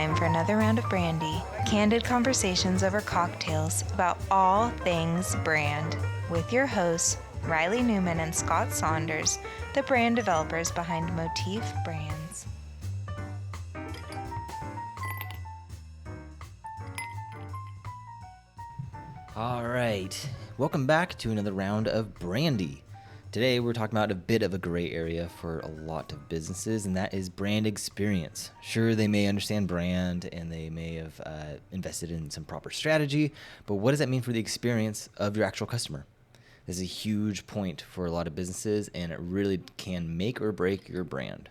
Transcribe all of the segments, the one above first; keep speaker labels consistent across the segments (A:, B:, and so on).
A: time for another round of Brandy. Candid conversations over cocktails about all things brand. With your hosts, Reilly Newman and Scott Saunders, the brand developers behind Motif Brands.
B: All right, welcome back to another round of Brandy. Today we're talking about a bit of a gray area for a lot of businesses, and that is brand experience. Sure, they may understand brand and they may have invested in some proper strategy, but what does that mean for the experience of your actual customer? This is a huge point for a lot of businesses, and it really can make or break your brand.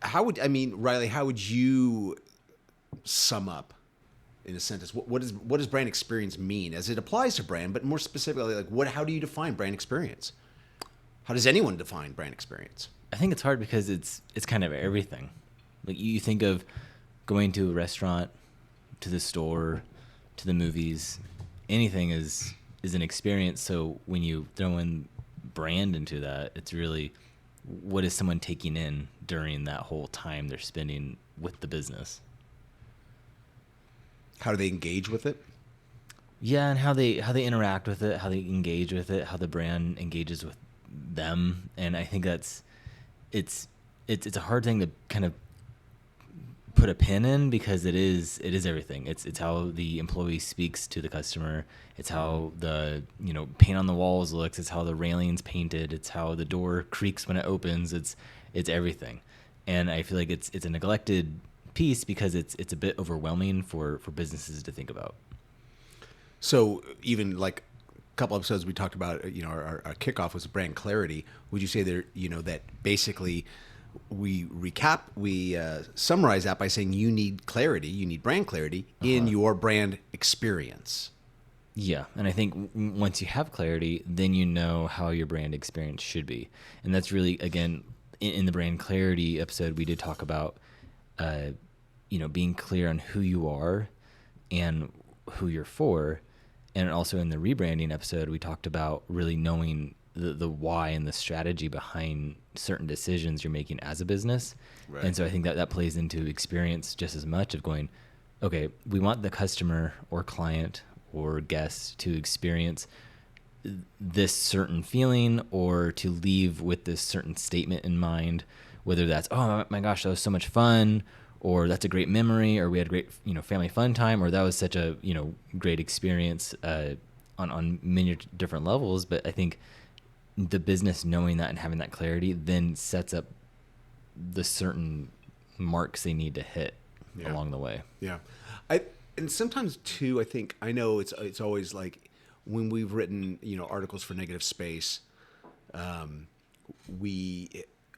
C: Reilly, how would you sum up in a sentence what does brand experience mean as it applies to brand, but more specifically, how do you define brand experience? How does anyone define brand experience?
B: I think it's hard because it's kind of everything. Like you think of going to a restaurant, to the store, to the movies, anything is an experience. So when you throw in brand into that, it's really what is someone taking in during that whole time they're spending with the business.
C: How do they engage with it?
B: Yeah, and how they interact with it, how they engage with it, how the brand engages with them. And I think it's a hard thing to kind of put a pin in because it is everything. It's how the employee speaks to the customer. It's how the paint on the walls looks. It's how the railing's painted. It's how the door creaks when it opens. It's everything. And I feel like it's a neglected piece because it's a bit overwhelming for businesses to think about.
C: So even like a couple episodes we talked about, our kickoff was brand clarity. Would you say there, that basically we summarize that by saying you need clarity, you need brand clarity in your brand experience?
B: Yeah, and I think once you have clarity, then you know how your brand experience should be. And that's really, again, in the brand clarity episode, we did talk about being clear on who you are and who you're for. And also in the rebranding episode, we talked about really knowing the why and the strategy behind certain decisions you're making as a business. Right. And so I think that plays into experience just as much of going, okay, we want the customer or client or guest to experience this certain feeling or to leave with this certain statement in mind, whether that's, oh my gosh, that was so much fun, or that's a great memory, or we had a great, family fun time, or that was such a, great experience on many different levels. But I think the business knowing that and having that clarity then sets up the certain marks they need to hit along the way.
C: Yeah. And sometimes too, I know it's always like when we've written, articles for Negative Space, we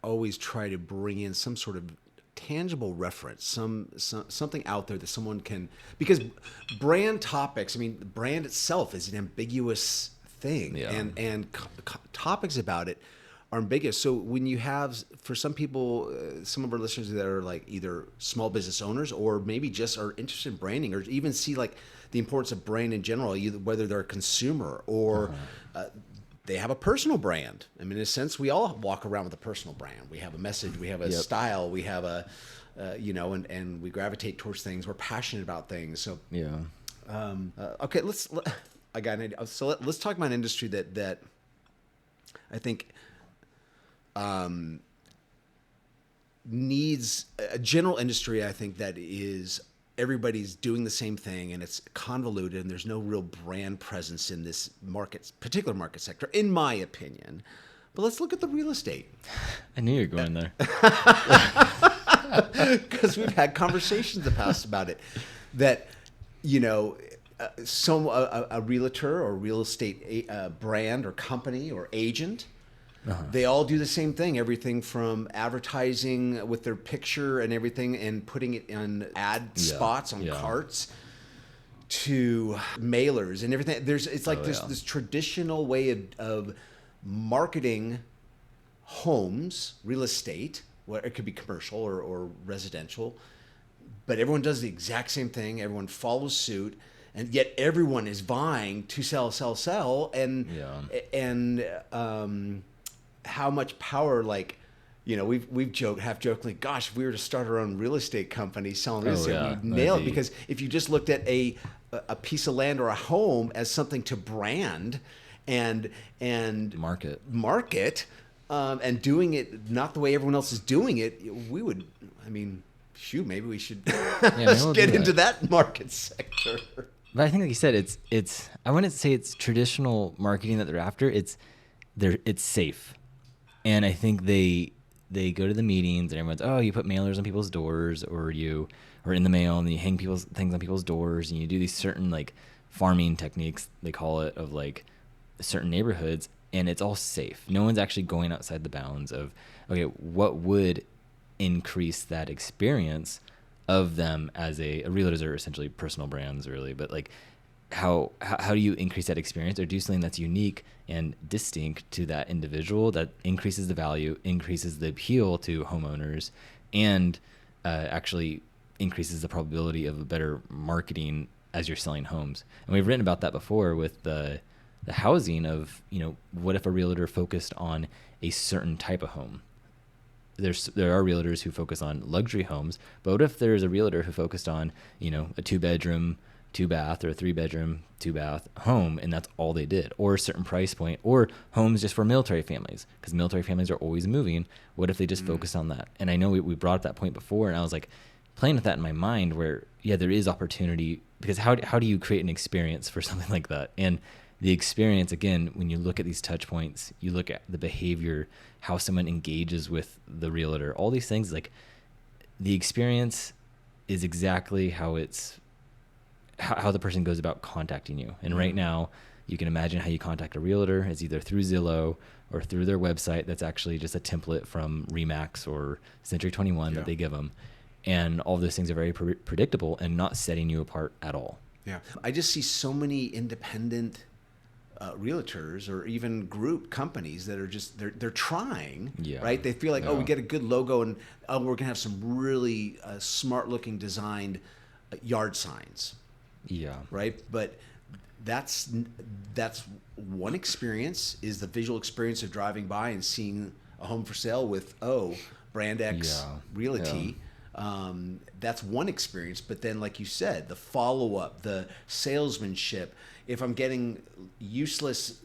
C: always try to bring in some sort of tangible reference, something out there that someone can, because brand topics, brand itself is an ambiguous thing, and topics about it are ambiguous. So when you have, for some people, some of our listeners that are like either small business owners or maybe just are interested in branding or even see like the importance of brand in general, either whether they're a consumer or they have a personal brand. In a sense, we all walk around with a personal brand. We have a message, we have a style, we have a, and we gravitate towards things. We're passionate about things. So, okay, let's talk about an industry that I think needs a general industry. I think that is everybody's doing the same thing and it's convoluted and there's no real brand presence in this particular market sector, in my opinion. But let's look at the real estate.
B: I knew you were going there.
C: Because we've had conversations in the past about it. That, a realtor or real estate brand or company or agent, they all do the same thing. Everything from advertising with their picture and everything and putting it on ad spots on carts to mailers and everything. There's this traditional way of marketing homes, real estate, where it could be commercial or residential, but everyone does the exact same thing. Everyone follows suit, and yet everyone is vying to sell, and how much power you know, we've half jokingly, gosh, if we were to start our own real estate company selling real estate,
B: yeah,
C: we'd nail it.
B: that'd be-
C: Because if you just looked at a piece of land or a home as something to brand and
B: Market.
C: and doing it not the way everyone else is doing it, we would, I mean, shoot, maybe we should
B: maybe we'll
C: get
B: do
C: into that market sector.
B: But I think, like you said, it's I wouldn't say it's traditional marketing that they're after. It's safe, and I think they go to the meetings and everyone's, oh, you put mailers on people's doors, or in the mail, and you hang things on people's doors, and you do these certain like farming techniques, they call it, of like certain neighborhoods, and it's all safe. No one's actually going outside the bounds of, okay, what would increase that experience of them as a realtors are essentially personal brands, really, but like how do you increase that experience or do something that's unique and distinct to that individual that increases the value, increases the appeal to homeowners, and actually increases the probability of a better marketing as you're selling homes. And we've written about that before with the housing of, you know, what if a realtor focused on a certain type of home? There are realtors who focus on luxury homes, but what if there's a realtor who focused on, you know, a 2-bedroom, 2-bath, or a 3-bedroom, 2-bath home, and that's all they did, or a certain price point, or homes just for military families, because military families are always moving. What if they just focused on that? And I know we brought up that point before, and I was like playing with that in my mind where, yeah, there is opportunity, because how do you create an experience for something like that? And the experience, again, when you look at these touch points, you look at the behavior, how someone engages with the realtor, all these things, like the experience is exactly how the person goes about contacting you. And right now, you can imagine how you contact a realtor is either through Zillow or through their website. That's actually just a template from Remax or Century 21 that they give them. And all of those things are very predictable and not setting you apart at all.
C: Yeah. I just see so many independent realtors or even group companies that are just they're trying, right? They feel like, oh, we get a good logo and we're gonna have some really smart looking designed yard signs, right? But that's one experience, is the visual experience of driving by and seeing a home for sale with Brand X Realty. That's one experience, but then, like you said, the follow-up, the salesmanship. If I'm getting useless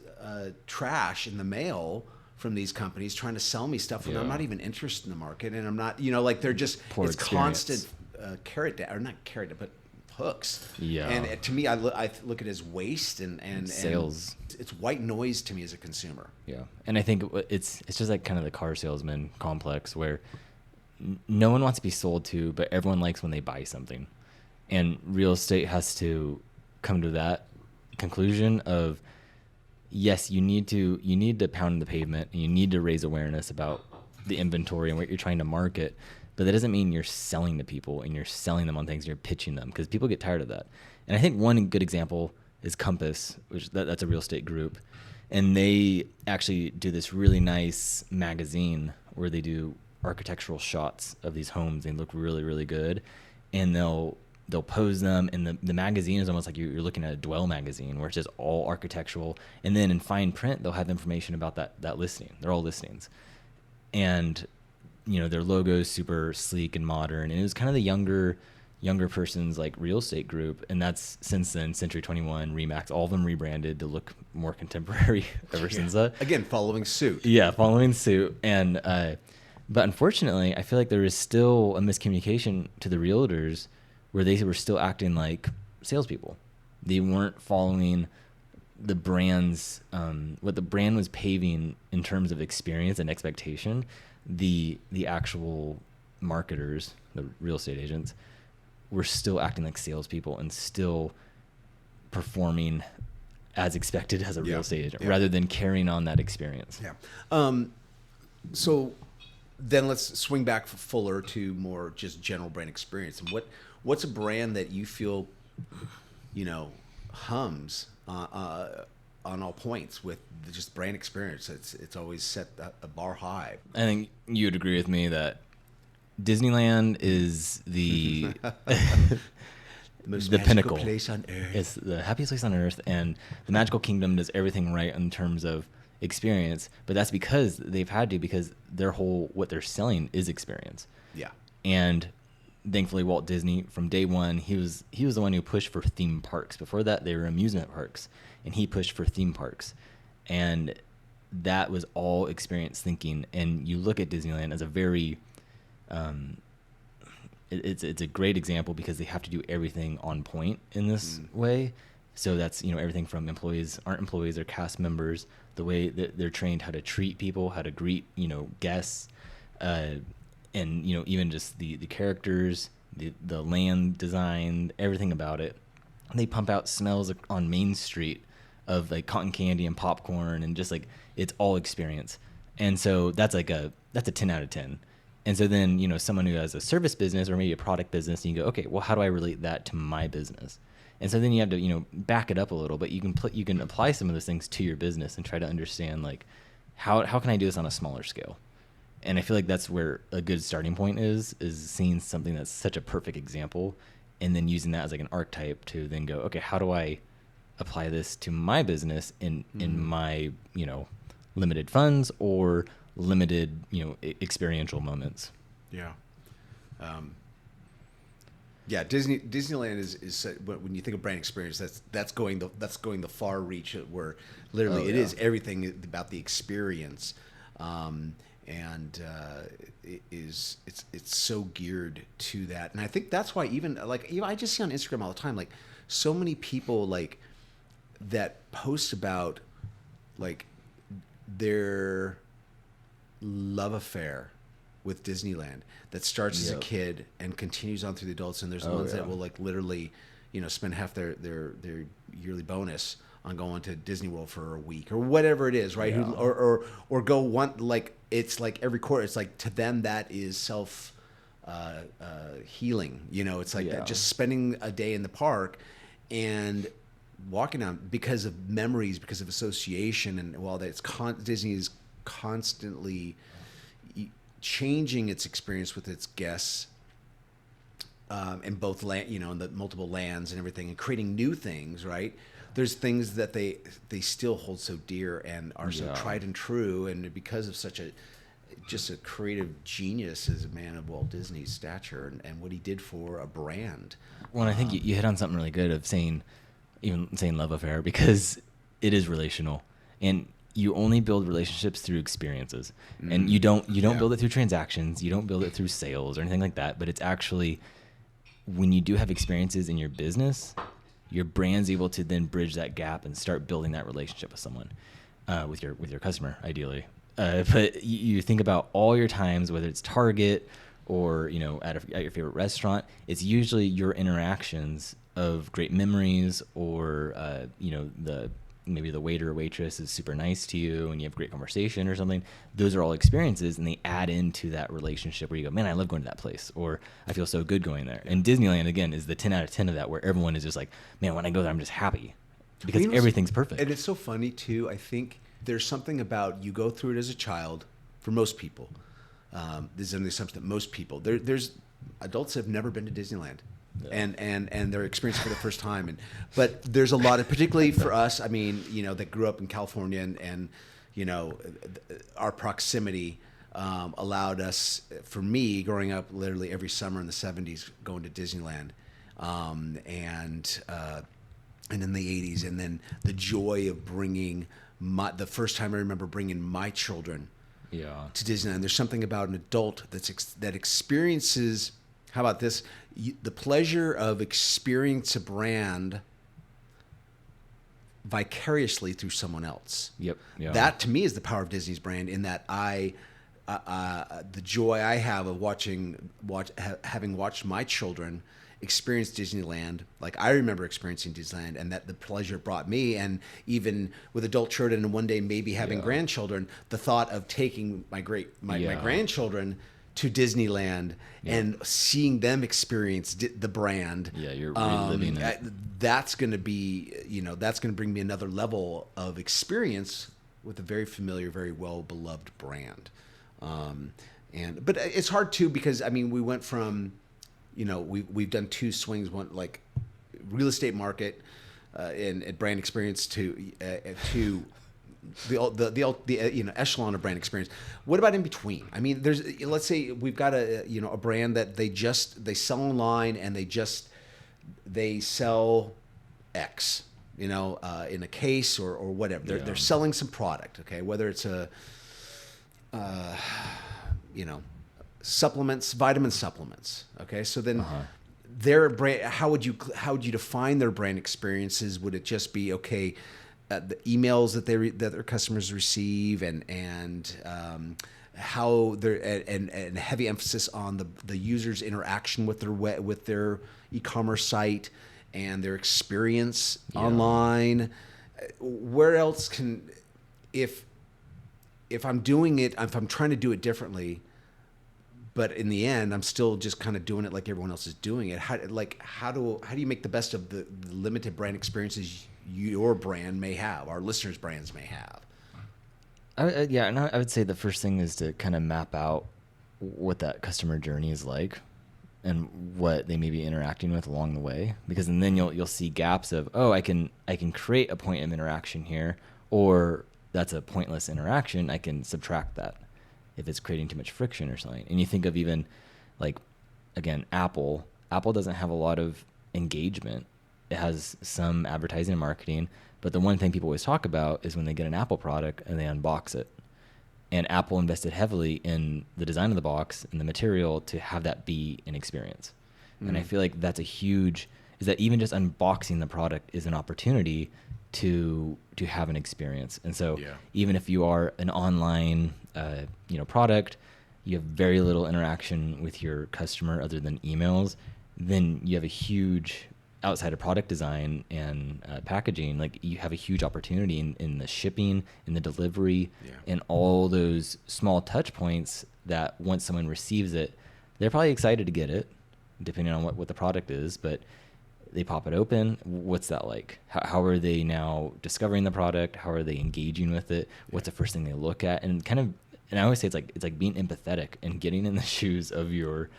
C: trash in the mail from these companies trying to sell me stuff when I'm not even interested in the market, and I'm not, you know, like they're just it's constant but hooks. Yeah. And to me, I look at it as waste and
B: sales.
C: And it's white noise to me as a consumer.
B: Yeah, and I think it's just like kind of the car salesman complex where no one wants to be sold to, but everyone likes when they buy something. And real estate has to come to that conclusion of, yes, you need to pound the pavement and you need to raise awareness about the inventory and what you're trying to market. But that doesn't mean you're selling to people and you're selling them on things and you're pitching them, because people get tired of that. And I think one good example is Compass, which that's a real estate group. And they actually do this really nice magazine where they do architectural shots of these homes. They look really, really good, and they'll pose them, and the magazine is almost like you're looking at a Dwell magazine where it's just all architectural, and then in fine print they'll have information about that listing. They're all listings, and you know, their logo is super sleek and modern, and it was kind of the younger person's like real estate group. And that's since then Century 21, Remax, all of them rebranded to look more contemporary ever since that.
C: Again, following suit.
B: And but unfortunately, I feel like there is still a miscommunication to the realtors where they were still acting like salespeople. They weren't following the brand's, what the brand was paving in terms of experience and expectation. The actual marketers, the real estate agents, were still acting like salespeople and still performing as expected as a real estate agent, rather than carrying on that experience.
C: Yeah. So then let's swing back fuller to more just general brand experience. And what's a brand that you feel, you know, hums on all points with just brand experience? It's always set a bar high.
B: I think you'd agree with me that Disneyland is the
C: most
B: the
C: magical
B: pinnacle
C: place on earth.
B: It's the happiest place on earth, and the Magical Kingdom does everything right in terms of experience, but that's because they've had to, because what they're selling is experience.
C: Yeah.
B: And thankfully Walt Disney, from day one, he was the one who pushed for theme parks. Before that, they were amusement parks, and he pushed for theme parks. And that was all experience thinking. And you look at Disneyland as a very it's a great example, because they have to do everything on point in this way. So that's, everything from aren't employees, they're cast members, the way that they're trained how to treat people, how to greet, guests, and, even just the characters, the land design, everything about it. They pump out smells on Main Street of like cotton candy and popcorn, and just like, it's all experience. And so that's a 10 out of 10. And so then, someone who has a service business or maybe a product business, and you go, okay, well, how do I relate that to my business? And so then you have to, back it up a little, but you can apply some of those things to your business and try to understand, like, how can I do this on a smaller scale? And I feel like that's where a good starting point is seeing something that's such a perfect example, and then using that as like an archetype to then go, okay, how do I apply this to my business in my, limited funds or limited, experiential moments.
C: Yeah. Disneyland is when you think of brand experience, that's going the far reach, where literally it is everything about the experience, and it's so geared to that. And I think that's why even I just see on Instagram all the time, like, so many people like that post about like their love affair with Disneyland that starts as a kid and continues on through the adults. And there's ones that will like literally, spend half their yearly bonus on going to Disney World for a week or whatever it is, right?
B: Yeah.
C: Or go one, like, it's like every quarter, it's like, to them that is self healing. It's like that, just spending a day in the park and walking on, because of memories, because of association. And while that's Disney is constantly changing its experience with its guests, in both land, in the multiple lands and everything, and creating new things, right? There's things that they still hold so dear and are so tried and true, and because of such a creative genius as a man of Walt Disney's stature, and what he did for a brand.
B: Well, I think you hit on something really good of saying love affair, because it is relational, and you only build relationships through experiences, and you don't build it through transactions. You don't build it through sales or anything like that. But it's actually, when you do have experiences in your business, your brand's able to then bridge that gap and start building that relationship with someone, with your customer, ideally. But you think about all your times, whether it's Target or at your favorite restaurant, it's usually your interactions of great memories, or maybe the waiter or waitress is super nice to you and you have great conversation or something. Those are all experiences, and they add into that relationship where you go, man, I love going to that place, or I feel so good going there. And Disneyland, again, is the 10 out of 10 of that, where everyone is just like, man, when I go there, I'm just happy, because everything's perfect.
C: And it's so funny too. I think there's something about, you go through it as a child, for most people. This is an assumption that most people, there's adults have never been to Disneyland. Yeah. And they're experiencing it for the first time, but there's a lot of, particularly for us, I mean, that grew up in California, and our proximity allowed us, for me, growing up literally every summer in the 70s, going to Disneyland, and in the 80s, and then the joy of bringing the first time I remember bringing my children to Disneyland. There's something about an adult that experiences. How about this? The pleasure of experience a brand vicariously through someone else.
B: Yep. Yeah.
C: That to me is the power of Disney's brand. In that the joy I have of having watched my children experience Disneyland, like I remember experiencing Disneyland, and that the pleasure it brought me, and even with adult children, and one day maybe having grandchildren, the thought of taking my grandchildren to Disneyland and seeing them experience the brand.
B: Yeah, you're reliving it.
C: That's going to be, that's going to bring me another level of experience with a very familiar, very well-beloved brand. But it's hard too, because I mean, we went from, we've done two swings, one like real estate market and brand experience to echelon of brand experience. What about in between? I mean, let's say we've got a brand that they sell online and they sell X, in a case or whatever. They're selling some product, okay? Whether it's supplements, vitamin supplements, okay? So then their brand, how would you define their brand experiences? Would it just be the emails that their customers receive and how they're and heavy emphasis on the user's interaction with their e-commerce site and their experience online? Where else if I'm doing it, if I'm trying to do it differently, but in the end, I'm still just kind of doing it like everyone else is doing it. How do you make the best of the limited brand experiences your brand may have, our listeners' brands may have?
B: And I would say the first thing is to kind of map out what that customer journey is like and what they may be interacting with along the way, because then you'll see gaps of, I can create a point of interaction here, or that's a pointless interaction. I can subtract that if it's creating too much friction or something. And you think of even again, Apple doesn't have a lot of engagement. It has some advertising and marketing, but the one thing people always talk about is when they get an Apple product and they unbox it. And Apple invested heavily in the design of the box and the material to have that be an experience. And I feel like that's is that even just unboxing the product is an opportunity to have an experience. And so even if you are an online product, you have very little interaction with your customer other than emails, then you have a huge, outside of product design and packaging, you have a huge opportunity in the shipping, in the delivery, and all those small touch points that once someone receives it, they're probably excited to get it, depending on what the product is, but they pop it open. What's that like? How are they now discovering the product? How are they engaging with it? What's the first thing they look at? And I always say it's like being empathetic and getting in the shoes of your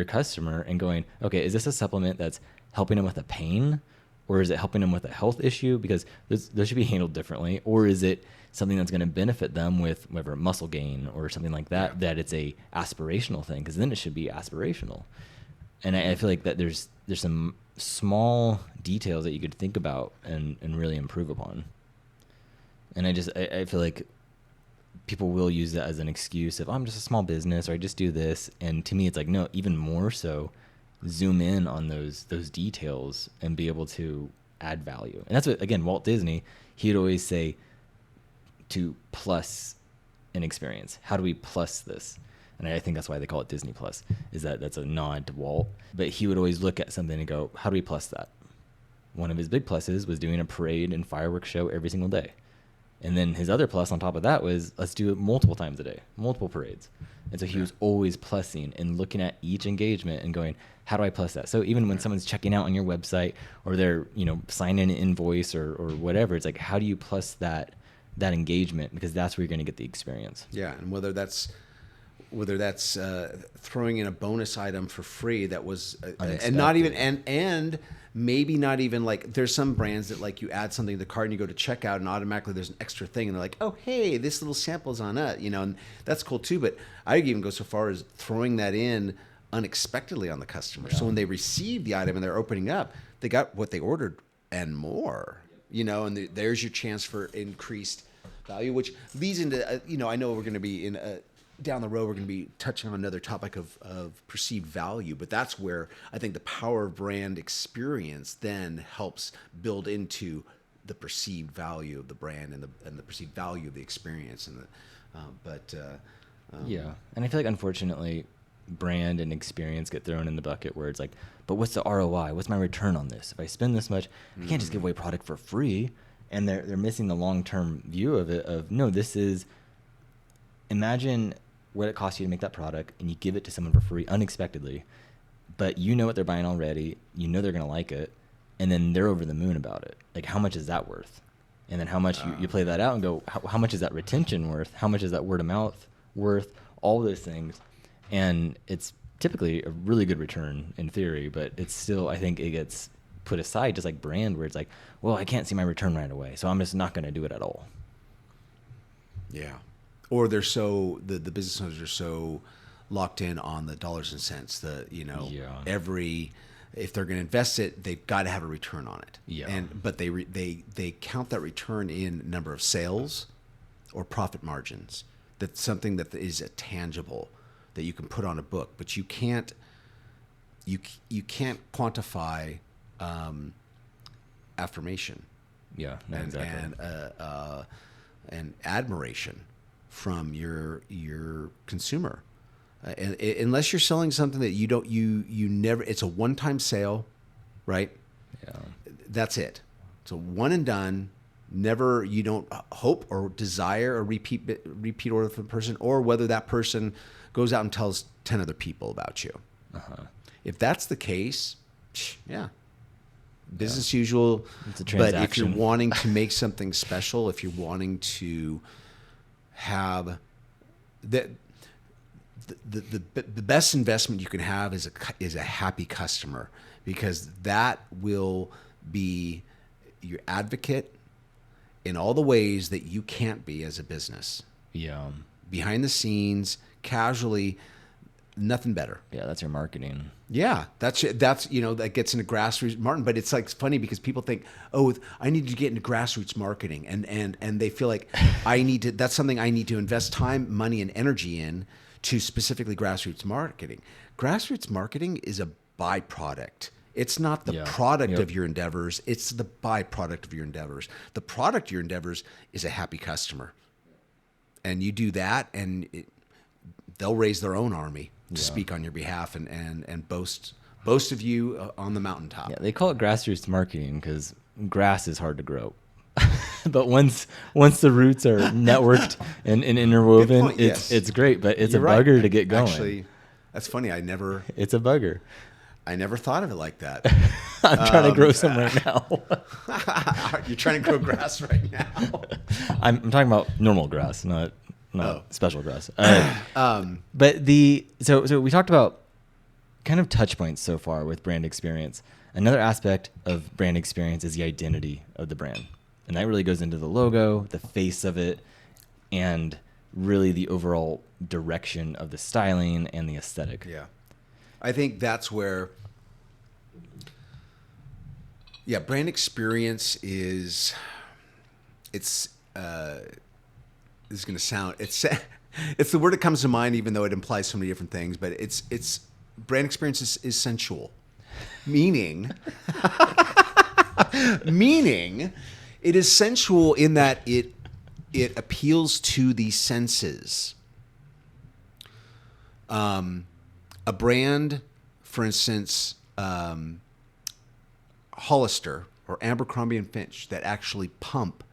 B: customer and going, okay, is this a supplement that's helping them with a pain, or is it helping them with a health issue? Because those should be handled differently. Or is it something that's going to benefit them with whatever muscle gain or something like that, that it's a aspirational thing? Because then it should be aspirational. And I feel like that there's some small details that you could think about and really improve upon. And I feel like people will use that as an excuse of, I'm just a small business, or I just do this. And to me, it's like, no, even more so, zoom in on those details and be able to add value. And that's what, again, Walt Disney, he'd always say to plus an experience. How do we plus this? And I think that's why they call it Disney Plus, is that's a nod to Walt. But he would always look at something and go, how do we plus that? One of his big pluses was doing a parade and fireworks show every single day. And then his other plus on top of that was, let's do it multiple times a day, multiple parades. And so he was always plussing and looking at each engagement and going, how do I plus that? So even when someone's checking out on your website, or they're, signing an invoice or whatever, it's like, how do you plus that engagement? Because that's where you're going to get the experience.
C: Yeah. And whether that's throwing in a bonus item for free that was and not even and maybe not even there's some brands that you add something to the cart and you go to checkout and automatically there's an extra thing and they're like, oh hey, this little sample's on it, and that's cool too. But I even go so far as throwing that in unexpectedly on the customer, so when they receive the item and they're opening up, they got what they ordered and more, and there's your chance for increased value, which leads into I know we're going to be in down the road, we're going to be touching on another topic of perceived value, but that's where I think the power of brand experience then helps build into the perceived value of the brand and the perceived value of the experience. And
B: and I feel like unfortunately, brand and experience get thrown in the bucket where it's like, but what's the ROI? What's my return on this? If I spend this much, I can't just give away product for free. And they're missing the long-term view of it. Of no, this is, imagine what it costs you to make that product, and you give it to someone for free unexpectedly, but you know what they're buying already, you know they're going to like it, and then they're over the moon about it. Like, how much is that worth? And then how much you play that out and go, how much is that retention worth? How much is that word of mouth worth? All those things. And it's typically a really good return in theory, but it's still, I think it gets put aside, just like brand, where it's like, well, I can't see my return right away, so I'm just not going to do it at all.
C: Yeah. Or they're so the business owners are so locked in on the dollars and cents. If they're going to invest it, they've got to have a return on it.
B: Yeah.
C: But they count that return in number of sales or profit margins. That's something that is a tangible that you can put on a book, but you can't quantify affirmation.
B: Yeah, no, exactly.
C: And admiration from your consumer, and unless you're selling something that you never, it's a one-time sale, right?
B: Yeah,
C: that's it. It's a one and done. Never, you don't hope or desire a repeat order from a person, or whether that person goes out and tells 10 other people about you. If that's the case, yeah. Business usual.
B: It's a transaction.
C: But if you're wanting to make something special, if you're wanting to have the best investment you can have is a happy customer, because that will be your advocate in all the ways that you can't be as a business.
B: Yeah.
C: Behind the scenes, casually, nothing better.
B: Yeah, that's your marketing.
C: Yeah, that's that gets into grassroots marketing, but it's like funny because people think, oh, I need to get into grassroots marketing, and they feel like that's something I need to invest time, money, and energy in to specifically grassroots marketing. Grassroots marketing is a byproduct. It's not the product of your endeavors. It's the byproduct of your endeavors. The product of your endeavors is a happy customer, and you do that, and they'll raise their own army to speak on your behalf and boast of you on the mountaintop.
B: Yeah, they call it grassroots marketing because grass is hard to grow. But once the roots are networked and interwoven, it's great. But it's a bugger to get going.
C: Actually, that's funny.
B: It's a bugger.
C: I never thought of it like that.
B: I'm trying to grow some right now.
C: You're trying to grow grass right now.
B: I'm talking about normal grass, not special grass. But so we talked about kind of touch points so far with brand experience. Another aspect of brand experience is the identity of the brand. And that really goes into the logo, the face of it, and really the overall direction of the styling and the aesthetic.
C: Yeah. I think that's where, brand experience is, this is going to sound, it's the word that comes to mind, even though it implies so many different things, but it's brand experience is sensual, meaning it is sensual in that it appeals to the senses. A brand, for instance, Hollister or Abercrombie and Fitch, that actually pump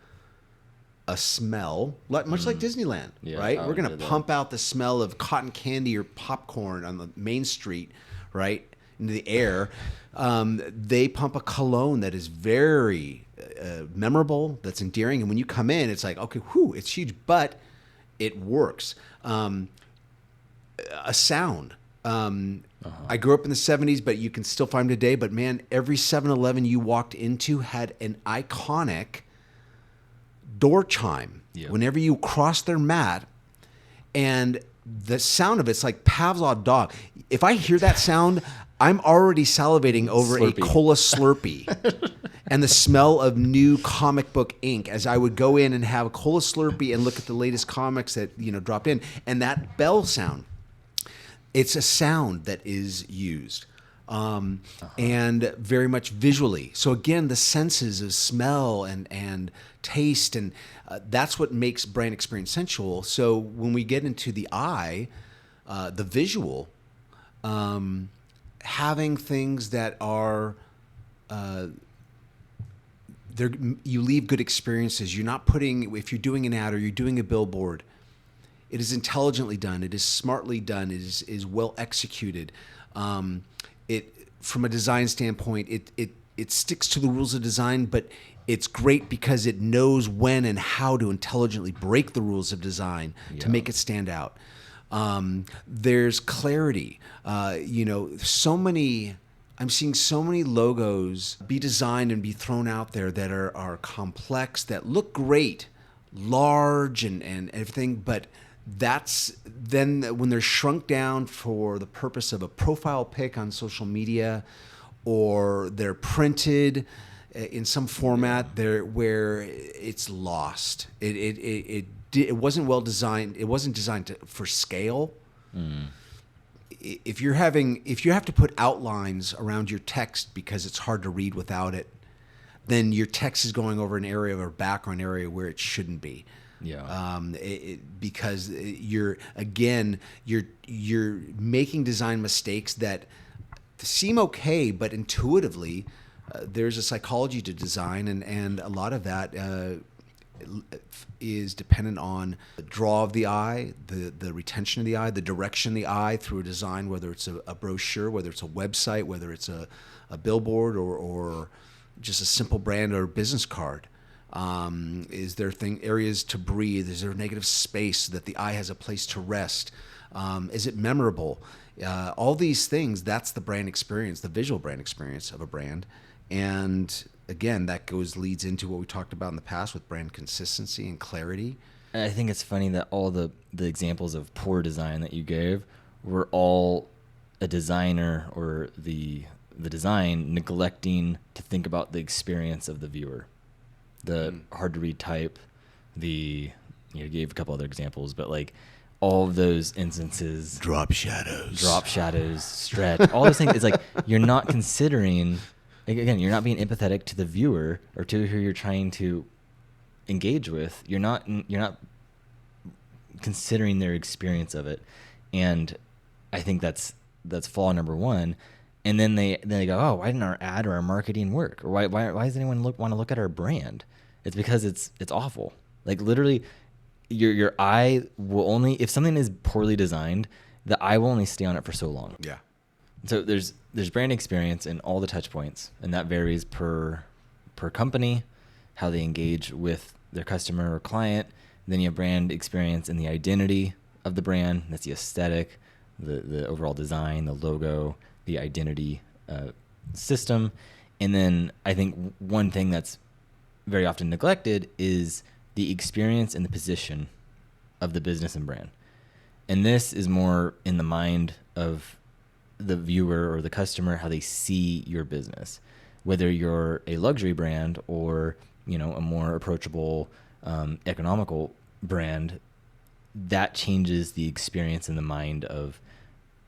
C: a smell, much like Disneyland, right? We're going to pump out the smell of cotton candy or popcorn on the main street, right, into the air. They pump a cologne that is very memorable, that's endearing. And when you come in, it's like, okay, it's huge, but it works. A sound. I grew up in the 70s, but you can still find them today. But man, every 7-Eleven you walked into had an iconic door chime. Whenever you crossed their mat, and the sound of it's like Pavlov dog. If I hear that sound, I'm already salivating over a cola Slurpee and the smell of new comic book ink as I would go in and have a cola Slurpee and look at the latest comics that dropped in, and that bell sound. It's a sound that is used, and very much visually. So again, the senses of smell and taste, and that's what makes brand experience sensual. So when we get into the eye, the visual, having things that are, you leave good experiences. You're not putting, if you're doing an ad or you're doing a billboard, it is intelligently done. It is smartly done. It is well executed. From a design standpoint, it sticks to the rules of design, but it's great because it knows when and how to intelligently break the rules of design to make it stand out. There's clarity. So many. I'm seeing so many logos be designed and be thrown out there that are complex, that look great large and everything, but that's then when they're shrunk down for the purpose of a profile pic on social media, or they're printed in some format there where it's lost. It wasn't well designed. It wasn't designed for scale. If you have to put outlines around your text because it's hard to read without it, then your text is going over an area or background area where it shouldn't be.
B: Yeah.
C: Because you're making design mistakes that seem okay, but intuitively there's a psychology to design, and a lot of that is dependent on the draw of the eye, the retention of the eye, the direction of the eye through a design, whether it's a brochure, whether it's a website, whether it's a billboard or just a simple brand or business card. Is there areas to breathe? Is there negative space so that the eye has a place to rest? Is it memorable? All these things, that's the brand experience, the visual brand experience of a brand. And again, that leads into what we talked about in the past with brand consistency and clarity.
B: I think it's funny that all the examples of poor design that you gave were all a designer or the design neglecting to think about the experience of the viewer. The hard to read type, you gave a couple other examples, but like all of those instances,
C: Drop shadows,
B: stretch, all those things. It's like you're not considering. Again, you're not being empathetic to the viewer or to who you're trying to engage with. You're not considering their experience of it, and I think that's flaw number one. And then they go, oh, why didn't our ad or our marketing work? Or why does anyone want to look at our brand? It's because it's awful. Like literally, your eye will only, if something is poorly designed, the eye will only stay on it for so long.
C: Yeah.
B: So there's brand experience in all the touch points, and that varies per company, how they engage with their customer or client. Then you have brand experience in the identity of the brand. That's the aesthetic, the overall design, the logo, the identity system. And then I think one thing that's very often neglected is the experience and the position of the business and brand. And this is more in the mind of the viewer or the customer, how they see your business, whether you're a luxury brand or, a more approachable, economical brand. That changes the experience in the mind of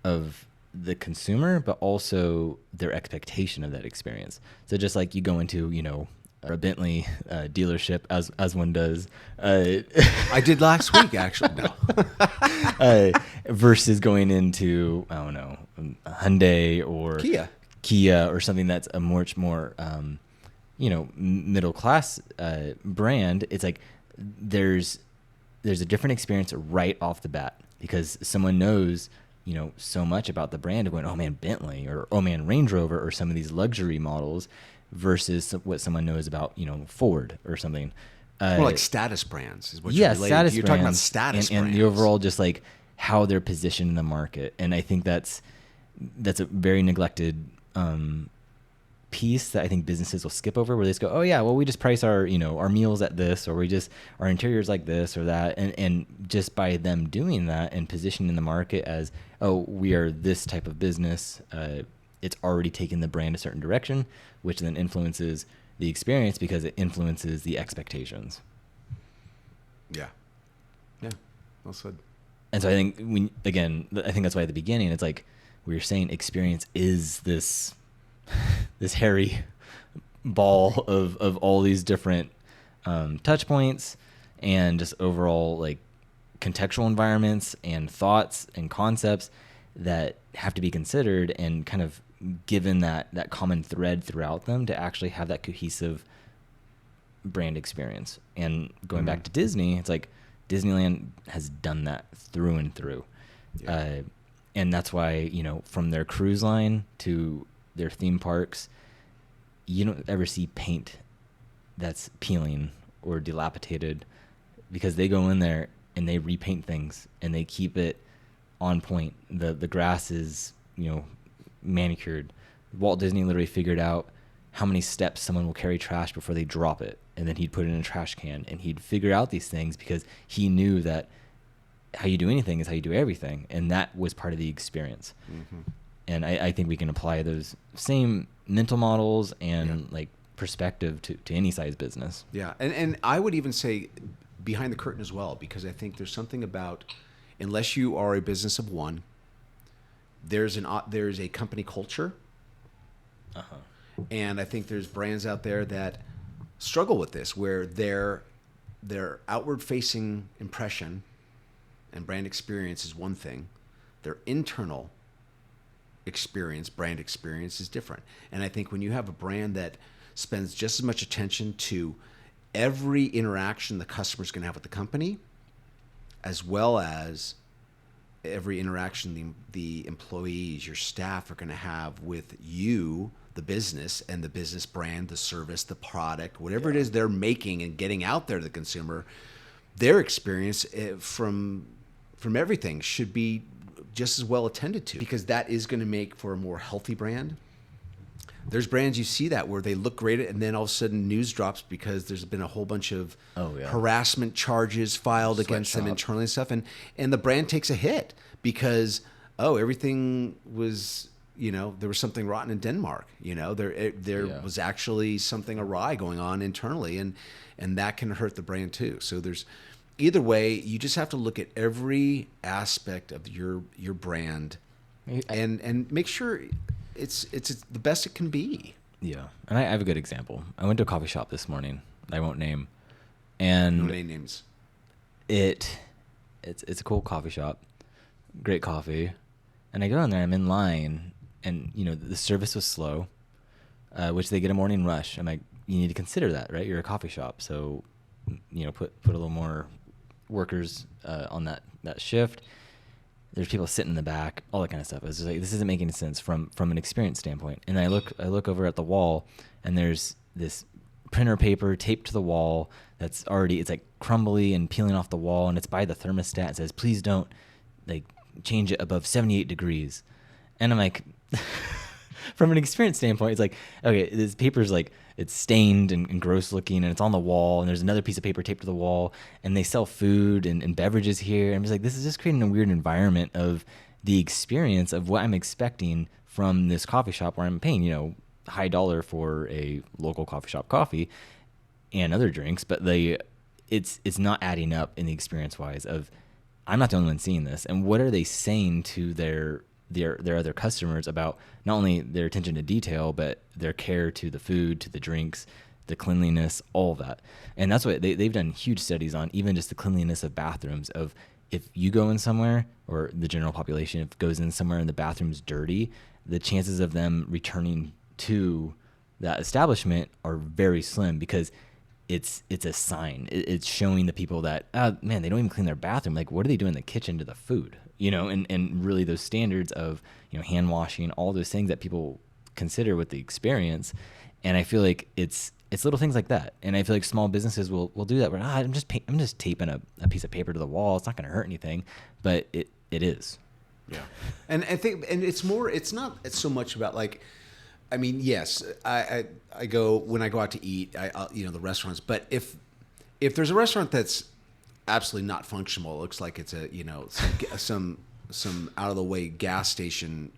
B: the consumer, but also their expectation of that experience. So just like you go into, a Bentley dealership, as one does.
C: I did last week, actually. No.
B: Versus going into, I don't know, a Hyundai or Kia or something that's a much more, middle class brand. It's like there's a different experience right off the bat because someone knows so much about the brand of going, oh man, Bentley or oh man, Range Rover or some of these luxury models versus what someone knows about, Ford or something.
C: More like status brands is what you're relating to. You're talking about status brands.
B: And the overall just like how they're positioned in the market. And I think that's a very neglected piece that I think businesses will skip over, where they just go, oh yeah, well we just price our our meals at this, or our interiors like this or that, and just by them doing that and positioning the market as, oh, we are this type of business, it's already taken the brand a certain direction, which then influences the experience because it influences the expectations.
C: Yeah, well said.
B: And so I think I think that's why at the beginning it's like we were saying, experience is this hairy ball of all these different touch points and just overall like contextual environments and thoughts and concepts that have to be considered and kind of given that common thread throughout them to actually have that cohesive brand experience. And going back to Disney, it's like Disneyland has done that through and through. Yeah. And that's why, from their cruise line to their theme parks, you don't ever see paint that's peeling or dilapidated because they go in there and they repaint things and they keep it on point. The grass is, manicured. Walt Disney literally figured out how many steps someone will carry trash before they drop it, and then he'd put it in a trash can, and he'd figure out these things because he knew that how you do anything is how you do everything, and that was part of the experience. Mm-hmm. And I think we can apply those same mental models and like perspective to any size business. Yeah,
C: and I would even say behind the curtain as well, because I think there's something about, unless you are a business of one, there's a company culture. Uh-huh. And I think there's brands out there that struggle with this, where their outward-facing impression and brand experience is one thing. Their internal experience, brand experience, is different. And I think when you have a brand that spends just as much attention to every interaction the customer's going to have with the company, as well as every interaction the employees, your staff are going to have with you, the business, and the business brand, the service, the product, whatever it is they're making and getting out there to the consumer, their experience from everything should be just as well attended to, because that is going to make for a more healthy brand. There's brands you see that where they look great, and then all of a sudden news drops because there's been a whole bunch of harassment charges filed against them internally and stuff, and the brand takes a hit because everything was, there was something rotten in Denmark. There was actually something awry going on internally, and that can hurt the brand too. So there's either way, you just have to look at every aspect of your brand and make sure it's the best it can be.
B: Yeah, and I have a good example. I went to a coffee shop this morning. I won't name, and
C: no names.
B: It's a cool coffee shop, great coffee, and I go in there. I'm in line, and the service was slow, which they get a morning rush. I'm like, you need to consider that, right? You're a coffee shop, so put a little more workers on that shift. There's people sitting in the back, all that kind of stuff. I was just like, this isn't making sense from an experience standpoint. And I look over at the wall, and there's this printer paper taped to the wall that's already, it's like crumbly and peeling off the wall, and it's by the thermostat. It says, please don't like change it above 78 degrees. And I'm like, from an experience standpoint, it's like, okay, this paper's like, it's stained and gross looking, and it's on the wall, and there's another piece of paper taped to the wall, and they sell food and beverages here. I'm just like, this is just creating a weird environment of the experience of what I'm expecting from this coffee shop where I'm paying, high dollar for a local coffee shop coffee and other drinks, but it's not adding up in the experience wise of, I'm not the only one seeing this. And what are they saying to their other customers about not only their attention to detail, but their care to the food, to the drinks, the cleanliness, all of that. And that's what they've done huge studies on, even just the cleanliness of bathrooms. Of if you go in somewhere, or the general population if goes in somewhere and the bathroom's dirty, the chances of them returning to that establishment are very slim, because it's a sign. It's showing the people that, man, they don't even clean their bathroom. Like, what do they do in the kitchen to the food? And really those standards of, hand washing, all those things that people consider with the experience. And I feel like it's little things like that. And I feel like small businesses will do that. Where I'm just taping a piece of paper to the wall. It's not going to hurt anything, but it is.
C: Yeah. And I think, and it's so much about like, I mean, yes, I go, when I go out to eat, the restaurants, but if there's a restaurant that's absolutely not functional, it looks like it's a, some out of the way gas station,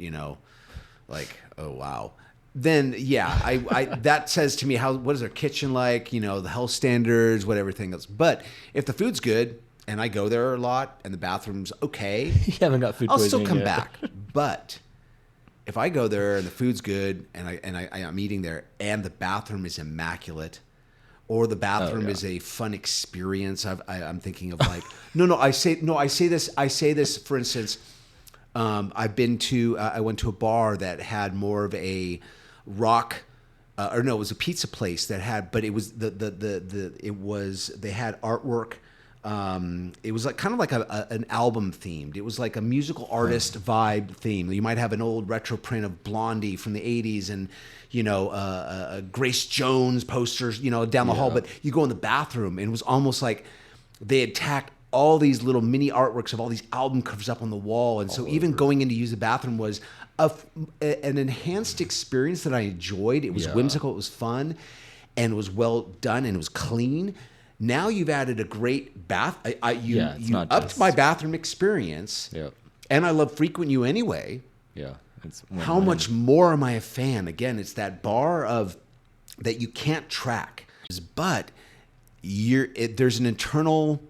C: like, oh wow, then yeah, I that says to me, what is their kitchen like, the health standards, what everything else. But if the food's good and I go there a lot and the bathroom's okay,
B: you haven't got food
C: I'll
B: poisoning
C: still come
B: yet.
C: back. But if I go there and the food's good and I'm eating there and the bathroom is immaculate, or the bathroom is a fun experience, I'm thinking of like, I say this for instance. I went to a bar that had more of a rock, it was a pizza place that had, but it was they had artwork. It was like kind of like an album themed. It was like a musical artist vibe theme. You might have an old retro print of Blondie from the 80s and, Grace Jones posters, down the hall. But you go in the bathroom and it was almost like they had tacked all these little mini artworks of all these album covers up on the wall. And so even going in to use the bathroom was an enhanced experience that I enjoyed. It was whimsical, it was fun, and it was well done, and it was clean. Now you've added a great bath. You upped my bathroom experience.
B: Yep.
C: And I love Frequent You anyway.
B: Yeah.
C: How much more am I a fan? Again, it's that bar of that you can't track, but there's an internal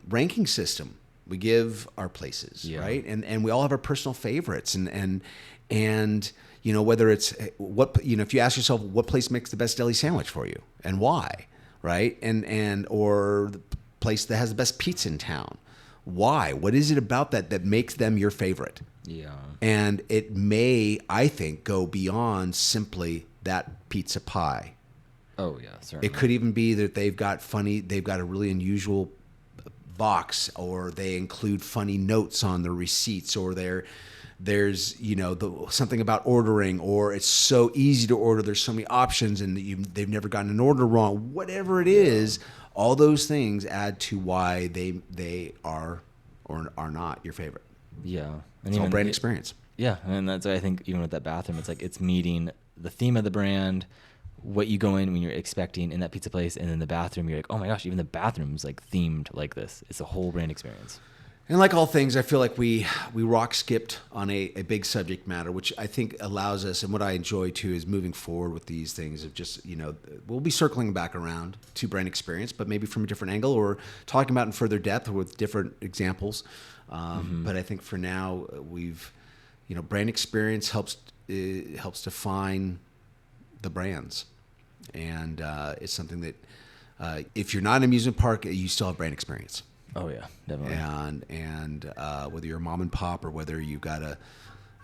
C: ranking system we give our places, right? And we all have our personal favorites, and whether it's if you ask yourself what place makes the best deli sandwich for you and why, right? And or the place that has the best pizza in town, why? What is it about that makes them your favorite?
B: Yeah. And
C: it may, I think, go beyond simply that pizza pie.
B: Oh yeah, certainly.
C: It could even be that they've got a really unusual box, or they include funny notes on the receipts, or there's something about ordering, or it's so easy to order. There's so many options, and they've never gotten an order wrong. Whatever it is, all those things add to why they are or are not your favorite.
B: Yeah,
C: it's all brand experience.
B: Yeah, and that's, I think, even with that bathroom, it's like it's meeting the theme of the brand, what you go in when you're expecting in that pizza place, and then the bathroom, you're like, oh my gosh, even the bathroom's like themed like this. It's a whole brand experience.
C: And like all things, I feel like we rock skipped on a big subject matter, which I think allows us, and what I enjoy too, is moving forward with these things of just, we'll be circling back around to brand experience, but maybe from a different angle, or talking about in further depth or with different examples. But I think for now, brand experience helps define the brands. And it's something that if you're not an amusement park, you still have brand experience.
B: Oh yeah, definitely.
C: And whether you're a mom and pop or whether you've got a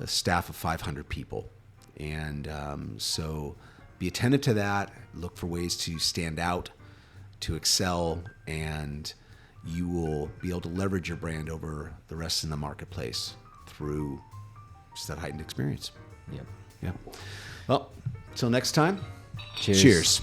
C: staff of 500 people, and so be attentive to that. Look for ways to stand out, to excel, and you will be able to leverage your brand over the rest in the marketplace through just that heightened experience.
B: Yep.
C: Yeah. Well, until next time.
B: Cheers.
C: Cheers.